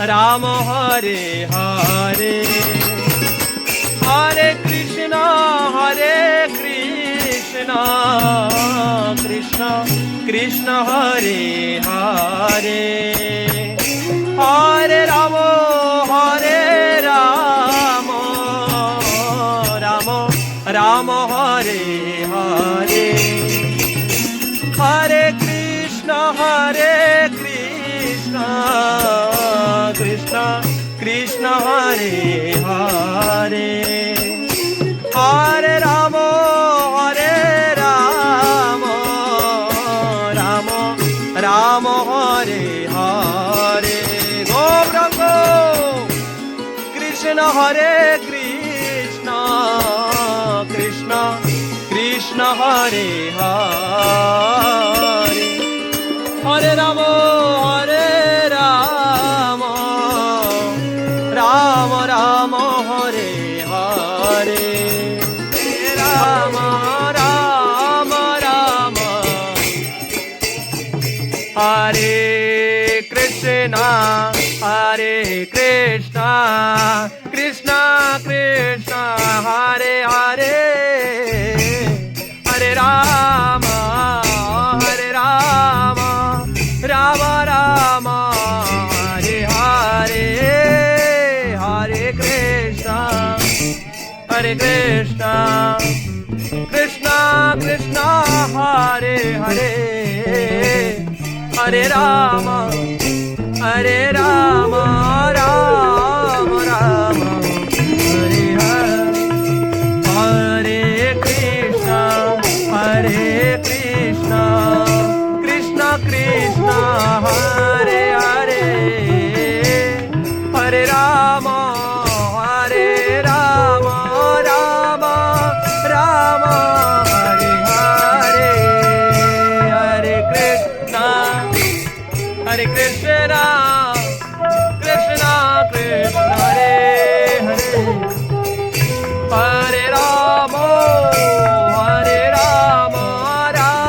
Ram Hare Hare Hare Krishna Krishna Krishna Hare Hare Hare Ram Ram Ram Hare Hare Hare Krishna Krishna Krishna Hare Hare Hare Ram Ram Hare Hare Gaurang Krishna Hare Krishna Krishna Krishna Hare Hare Hare Ram Ram Ram Hare Hare Ram Ram Ram Hare Krishna Krishna Krishna Hare Hare Hare Ram Ram Ram Hare Hare Hare Krishna Krishna Krishna Hare Hare Hare Ram Ram Ram Hare Hare Krishna Krishna Krishna Hare Hare Hare Ram Ram Hare Hare Hare Krishna Krishna Krishna Hare Hare Hare Ram Ram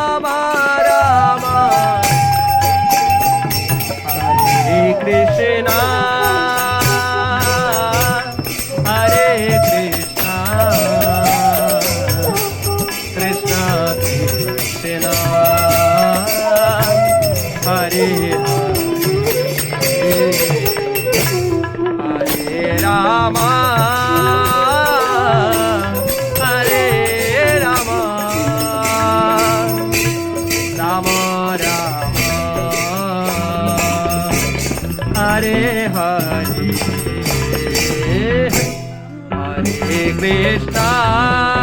Hare Krishna Krishna Krishna Hare Hare Ram Ram Hare Hare Hare Krishna